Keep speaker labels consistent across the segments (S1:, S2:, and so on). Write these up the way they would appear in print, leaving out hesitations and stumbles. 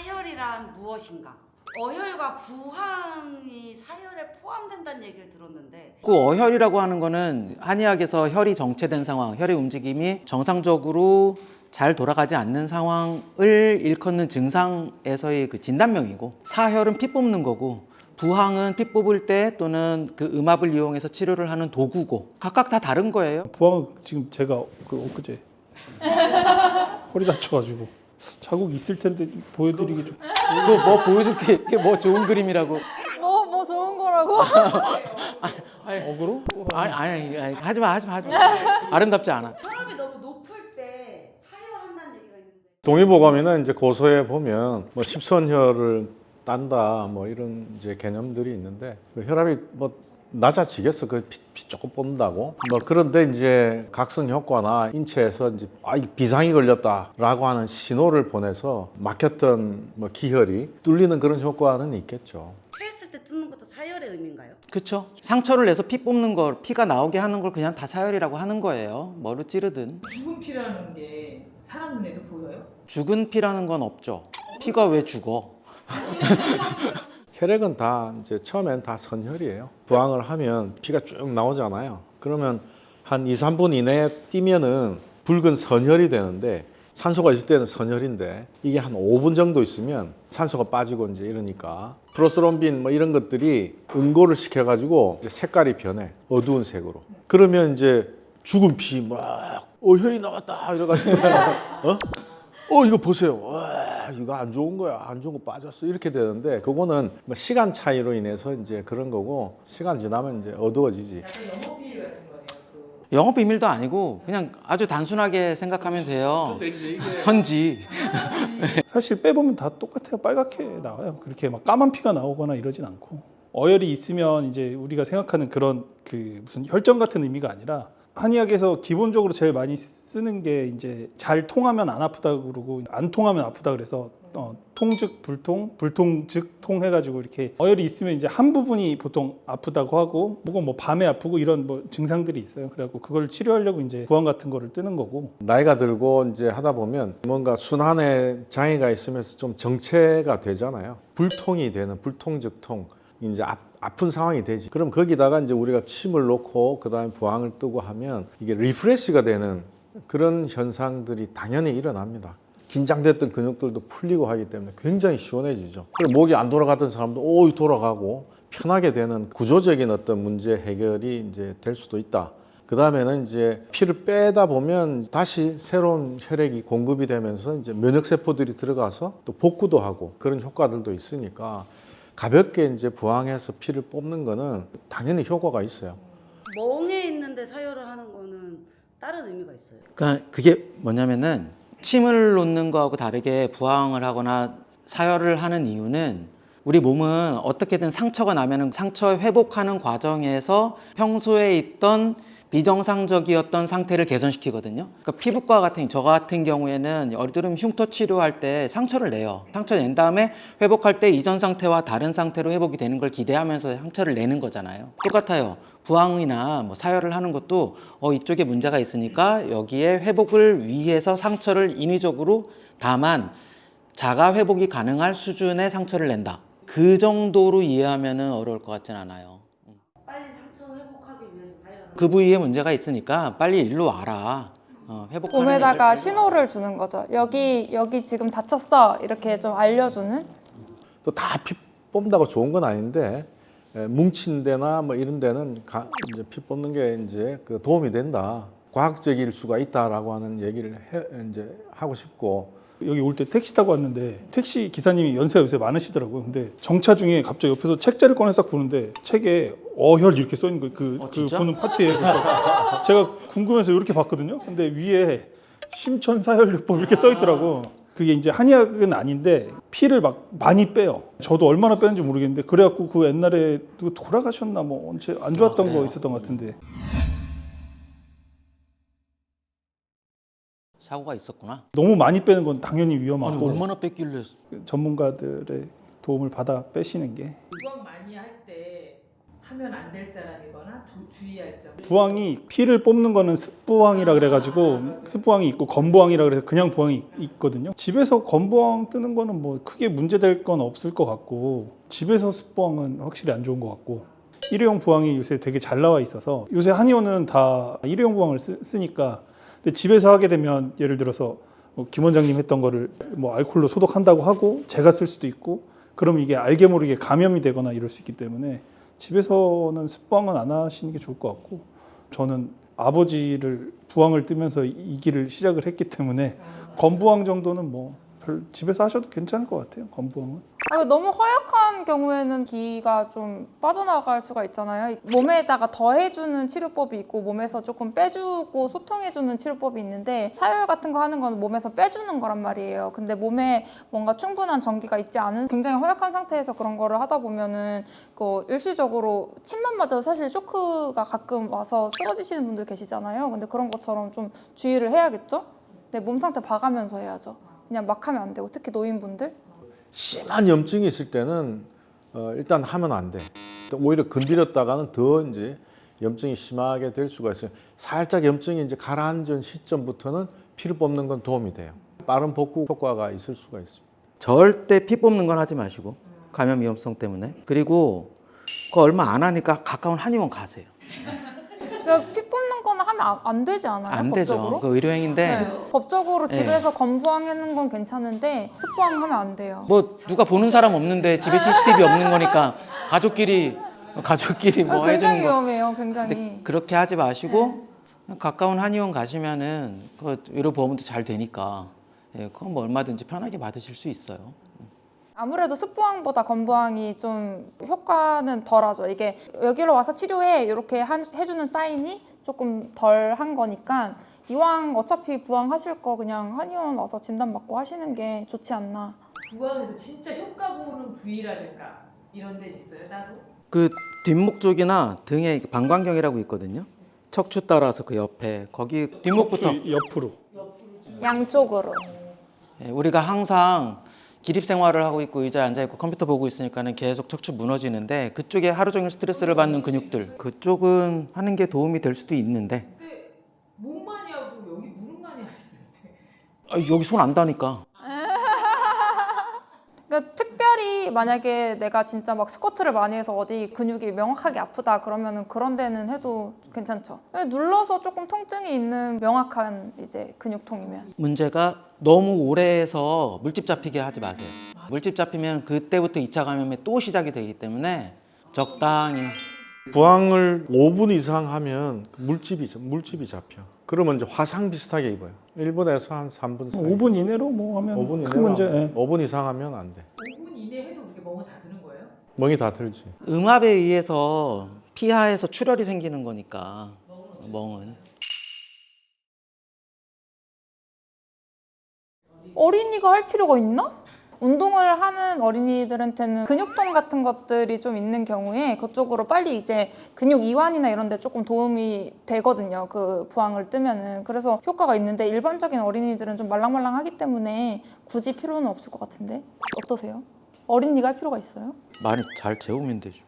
S1: 사혈이란 무엇인가? 어혈과 부항이 사혈에 포함된다는 얘기를 들었는데
S2: 그 어혈이라고 하는 거는 한의학에서 혈이 정체된 상황, 혈의 움직임이 정상적으로 잘 돌아가지 않는 상황을 일컫는 증상에서의 그 진단명이고, 사혈은 피 뽑는 거고, 부항은 피 뽑을 때 또는 그 음압을 이용해서 치료를 하는 도구고, 각각 다 다른 거예요.
S3: 부항은 지금 제가 엊그제 허리 다쳐가지고 자국 있을 텐데 보여드리기 좀.
S2: 이거 뭐 보여줄게. 이게 뭐 좋은 그림이라고.
S4: 뭐 좋은 거라고?
S3: 어그로?
S2: 아니, 하지 마. 아름답지 않아.
S1: 혈압이 너무 높을 때 사혈한다는 얘기가 있는데
S5: 동의보감에는 이제 고서에 보면 뭐 십선혈을 딴다 뭐 이런 이제 개념들이 있는데, 그 혈압이 뭐 낮아지겠어 그 피 조금 뽑는다고. 뭐 그런데 이제 각성 효과나 인체에서 이제 이 비상이 걸렸다라고 하는 신호를 보내서 막혔던 뭐 기혈이 뚫리는 그런 효과는 있겠죠.
S1: 체했을 때 뚫는 것도 사혈의 의미인가요?
S2: 그렇죠. 상처를 내서 피 뽑는 걸, 피가 나오게 하는 걸 그냥 다 사혈이라고 하는 거예요. 뭐를 찌르든.
S6: 죽은 피라는 게 사람 눈에도 보여요?
S2: 죽은 피라는 건 없죠. 피가 왜 죽어?
S5: 혈액은 다 이제 처음엔 다 선혈이에요. 부항을 하면 피가 쭉 나오잖아요. 그러면 한 2, 3분 이내에 뛰면은 붉은 선혈이 되는데, 산소가 있을 때는 선혈인데 이게 한 5분 정도 있으면 산소가 빠지고 이제 이러니까 프로스롬빈 뭐 이런 것들이 응고를 시켜가지고 이제 색깔이 변해, 어두운 색으로. 그러면 이제 죽은 피 막 혈이 나왔다 이래가지고 이거 보세요. 와, 이거 안 좋은 거야. 안 좋은 거 빠졌어. 이렇게 되는데, 그거는 뭐 시간 차이로 인해서 이제 그런 거고, 시간 지나면 이제 어두워지지.
S6: 약간 영업 비밀 같은 거네요.
S2: 영업 비밀도 아니고 그냥 아주 단순하게 생각하면 돼요. 선지.
S3: 사실 빼보면 다 똑같아요. 빨갛게 나와요. 그렇게 막 까만 피가 나오거나 이러진 않고. 어혈이 있으면 이제 우리가 생각하는 그런 그 무슨 혈전 같은 의미가 아니라, 한의학에서 기본적으로 제일 많이 쓰는 게 이제 잘 통하면 안 아프다 그러고 안 통하면 아프다 그래서 통즉 불통, 불통즉 통 해가지고 이렇게 어혈이 있으면 이제 한 부분이 보통 아프다고 하고, 혹은 뭐 밤에 아프고 이런 뭐 증상들이 있어요. 그래갖고 그걸 치료하려고 이제 부항 같은 거를 뜨는 거고.
S5: 나이가 들고 이제 하다 보면 뭔가 순환에 장애가 있으면서 좀 정체가 되잖아요. 불통이 되는, 불통즉통, 이제 아픈 상황이 되지. 그럼 거기다가 이제 우리가 침을 놓고 그다음에 부항을 뜨고 하면 이게 리프레시가 되는 그런 현상들이 당연히 일어납니다. 긴장됐던 근육들도 풀리고 하기 때문에 굉장히 시원해지죠. 그리고 목이 안 돌아갔던 사람도 돌아가고 편하게 되는 구조적인 어떤 문제 해결이 이제 될 수도 있다. 그 다음에는 이제 피를 빼다 보면 다시 새로운 혈액이 공급이 되면서 이제 면역세포들이 들어가서 또 복구도 하고 그런 효과들도 있으니까, 가볍게 이제 부항해서 피를 뽑는 거는 당연히 효과가 있어요.
S1: 멍에 있는데 사혈을 하는 거는 다른 의미가 있어요.
S2: 그러니까 그게 뭐냐면은, 침을 놓는 거하고 다르게 부항을 하거나 사혈을 하는 이유는, 우리 몸은 어떻게든 상처가 나면은 상처 회복하는 과정에서 평소에 있던 비정상적이었던 상태를 개선시키거든요. 그러니까 피부과 저 같은 경우에는 여드름 흉터 치료할 때 상처를 내요. 상처 낸 다음에 회복할 때 이전 상태와 다른 상태로 회복이 되는 걸 기대하면서 상처를 내는 거잖아요. 똑같아요. 부항이나 뭐 사혈을 하는 것도 이쪽에 문제가 있으니까 여기에 회복을 위해서 상처를 인위적으로, 다만 자가 회복이 가능할 수준의 상처를 낸다. 그 정도로 이해하면 어려울 것 같진 않아요.
S1: 빨리 상처 회복하기 위해서 사혈을
S2: 그 부위에 문제가 있으니까 빨리 일로 와라. 회복하는
S4: 몸에다가
S2: 애들
S4: 신호를 주는 거죠. 여기 지금 다쳤어. 이렇게 좀 알려주는.
S5: 또 다 피 뽑는다고 좋은 건 아닌데, 뭉친 데나 뭐 이런 데는 이제 피 뽑는 게 이제 그 도움이 된다. 과학적일 수가 있다라고 하는 얘기를 이제 하고 싶고.
S3: 여기 올 때 택시 타고 왔는데 택시 기사님이 연세가 요새 많으시더라고요. 근데 정차 중에 갑자기 옆에서 책자를 꺼내서 보는데 책에 어혈 이렇게 써 있는 거예요. 그 보는 파트에. 그러니까 제가 궁금해서 이렇게 봤거든요. 근데 위에 심천사혈요법 이렇게 써 있더라고. 그게 이제 한의학은 아닌데 피를 막 많이 빼요. 저도 얼마나 빼는지 모르겠는데, 그래갖고 그 옛날에 누가 돌아가셨나 뭐 언제 안 좋았던 거 있었던 것 같은데.
S2: 사고가 있었구나.
S3: 너무 많이 빼는 건 당연히
S2: 아니,
S3: 위험하고,
S2: 얼마나 뺐길래.
S3: 전문가들의 도움을 받아 빼시는 게.
S6: 부항 많이 할 때 하면 안 될 사람이거나 주의할 점.
S3: 부항이 피를 뽑는 거는 습부항이라 그래가지고 습부항이 있고 건부항이라 그래서 그냥 부항이 있거든요. 집에서 건부항 뜨는 거는 뭐 크게 문제될 건 없을 것 같고 집에서 습부항은 확실히 안 좋은 것 같고 일회용 부항이 요새 되게 잘 나와 있어서 요새 한의원은 다 일회용 부항을 쓰니까 근데 집에서 하게 되면 예를 들어서 김 원장님 했던 거를 뭐 알코올로 소독한다고 하고 제가 쓸 수도 있고 그럼 이게 알게 모르게 감염이 되거나 이럴 수 있기 때문에 집에서는 습부항은 안 하시는 게 좋을 것 같고 저는 아버지를 부항을 뜨면서 이 길을 시작을 했기 때문에 건부항 정도는 뭐 집에서 하셔도 괜찮을 것 같아요. 건부항은.
S4: 이거 너무 허약한 경우에는 기가 좀 빠져나갈 수가 있잖아요. 몸에다가 더해주는 치료법이 있고 몸에서 조금 빼주고 소통해주는 치료법이 있는데 사열 같은 거 하는 거는 몸에서 빼주는 거란 말이에요. 근데 몸에 뭔가 충분한 전기가 있지 않은 굉장히 허약한 상태에서 그런 거를 하다 보면은 일시적으로 침만 맞아도 사실 쇼크가 가끔 와서 쓰러지시는 분들 계시잖아요. 근데 그런 것처럼 좀 주의를 해야겠죠? 내 몸 상태 봐가면서 해야죠. 그냥 막 하면 안 되고 특히 노인분들
S5: 심한 염증이 있을 때는 일단 하면 안 돼. 오히려 건드렸다가는 더 이제 염증이 심하게 될 수가 있어요. 살짝 염증이 이제 가라앉은 시점부터는 피를 뽑는 건 도움이 돼요. 빠른 복구 효과가 있을 수가 있습니다.
S2: 절대 피 뽑는 건 하지 마시고 감염 위험성 때문에. 그리고 그거 얼마 안 하니까 가까운 한의원 가세요.
S4: 그러니까 피 뽑는 거는 하면 안 되지 않아요?
S2: 안
S4: 법적으로?
S2: 되죠. 그 의료행위인데
S4: 네. 법적으로
S2: 네.
S4: 집에서 건부항 하는 건 괜찮은데 습부항 하면 안 돼요.
S2: 뭐 누가 보는 사람 없는데 집에 CCTV 없는 거니까 가족끼리 뭐
S4: 굉장히
S2: 해주는 거.
S4: 위험해요. 굉장히.
S2: 근데 그렇게 하지 마시고 가까운 한의원 가시면은 그 의료보험도 잘 되니까 그건 뭐 얼마든지 편하게 받으실 수 있어요.
S4: 아무래도 습부항보다 건부항이 좀 효과는 덜하죠. 이게 여기로 와서 치료해 이렇게 해주는 사인이 조금 덜 한 거니까 이왕 어차피 부항 하실 거 그냥 한의원 와서 진단받고 하시는 게 좋지 않나.
S6: 부항에서 진짜 효과 보는 부위라든가 이런 데 있어요 따로?
S2: 그 뒷목 쪽이나 등에 방광경이라고 있거든요. 척추 따라서 그 옆에 거기 뒷목부터
S3: 옆으로.
S4: 양쪽으로.
S2: 우리가 항상 기립 생활을 하고 있고 의자에 앉아 있고 컴퓨터 보고 있으니까는 계속 척추 무너지는데 그쪽에 하루 종일 스트레스를 받는 근육들 그쪽은 하는 게 도움이 될 수도 있는데
S6: 근데 몸 많이 하고 여기 무릎 많이 하시는데
S2: 여기 손 안 닿으니까.
S4: 그러니까 특별히 만약에 내가 진짜 막 스쿼트를 많이 해서 어디 근육이 명확하게 아프다 그러면은 그런 데는 해도 괜찮죠. 눌러서 조금 통증이 있는 명확한 이제 근육통이면.
S2: 문제가 너무 오래 해서 물집 잡히게 하지 마세요. 물집 잡히면 그때부터 2차 감염이 또 시작이 되기 때문에 적당히.
S5: 부항을 5분 이상 하면 물집이 잡혀. 그러면 이제 화상 비슷하게 입어요. 1분에서 한 3분 사이.
S3: 5분 이내로 뭐 하면
S5: 5분
S3: 큰 문제. 예.
S5: 5분 이상 하면 안 돼.
S6: 5분 이내 해도 그렇게 멍은 다 드는 거예요?
S5: 멍이 다 들지.
S2: 음압에 의해서 피하에서 출혈이 생기는 거니까 멍은.
S4: 어린이가 할 필요가 있나? 운동을 하는 어린이들한테는 근육통 같은 것들이 좀 있는 경우에 그쪽으로 빨리 이제 근육 이완이나 이런 데 조금 도움이 되거든요. 그 부항을 뜨면은. 그래서 효과가 있는데 일반적인 어린이들은 좀 말랑말랑하기 때문에 굳이 필요는 없을 것 같은데. 어떠세요? 어린이가 할 필요가 있어요?
S2: 많이 잘 재우면 되죠.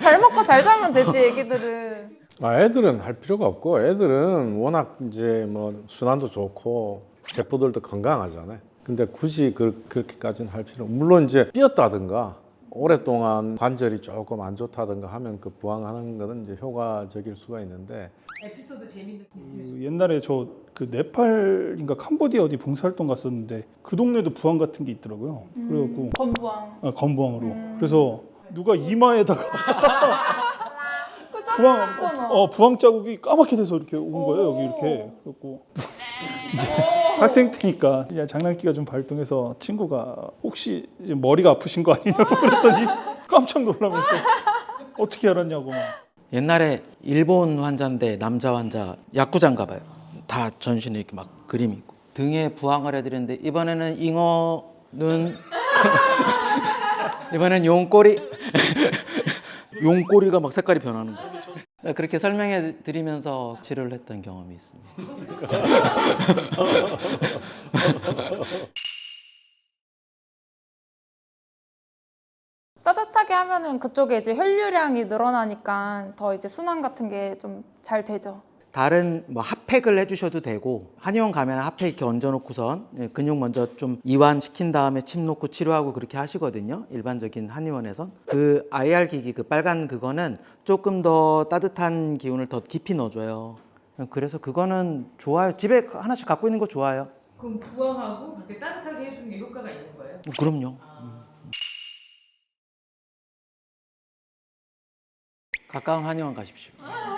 S4: 잘 먹고 잘 자면 되지, 애기들은.
S5: 애들은 할 필요가 없고 애들은 워낙 이제 뭐 순환도 좋고 세포들도 건강하잖아요. 근데 굳이 그렇게까지는 할 필요. 물론 이제 삐었다든가 오랫동안 관절이 조금 안 좋다든가 하면 그 부항하는 거는 이제 효과적일 수가 있는데.
S6: 에피소드 재밌는 게 있으면
S3: 그 옛날에 저 그 네팔인가 캄보디아 어디 봉사활동 갔었는데 그 동네도 부항 같은 게 있더라고요. 그래갖고
S4: 건부항.
S3: 건부항으로. 그래서 누가 이마에다가
S4: 그
S3: 부항
S4: 잖아
S3: 부항 자국이 까맣게 돼서 이렇게 온 거예요. 여기 이렇게. 그래갖고 이제 학생 때니까 그냥 장난기가 좀 발동해서 친구가 혹시 이제 머리가 아프신 거 아니냐고 그랬더니 깜짝 놀라면서 어떻게 알았냐고 막.
S2: 옛날에 일본 환자인데 남자 환자 야쿠자인가 봐요. 다 전신에 이렇게 막 그림이 있고 등에 부항을 해드렸는데 이번에는 잉어 눈 이번엔 용꼬리 용꼬리가 막 색깔이 변하는 거죠. 그렇게 설명해 드리면서 치료를 했던 경험이 있습니다.
S4: 따뜻하게 하면은 그쪽에 이제 혈류량이 늘어나니까 더 이제 순환 같은 게 좀 잘 되죠.
S2: 다른 뭐 핫팩을 해주셔도 되고, 한의원 가면 핫팩 이렇게 얹어놓고선 근육 먼저 좀 이완시킨 다음에 침 놓고 치료하고 그렇게 하시거든요. 일반적인 한의원에선. 그 IR 기기, 그 빨간 그거는 조금 더 따뜻한 기운을 더 깊이 넣어줘요. 그래서 그거는 좋아요. 집에 하나씩 갖고 있는 거 좋아요.
S6: 그럼 부항하고 그렇게 따뜻하게 해주는 게 효과가 있는 거예요?
S2: 그럼요.
S6: 아.
S2: 가까운 한의원 가십시오.
S6: 아,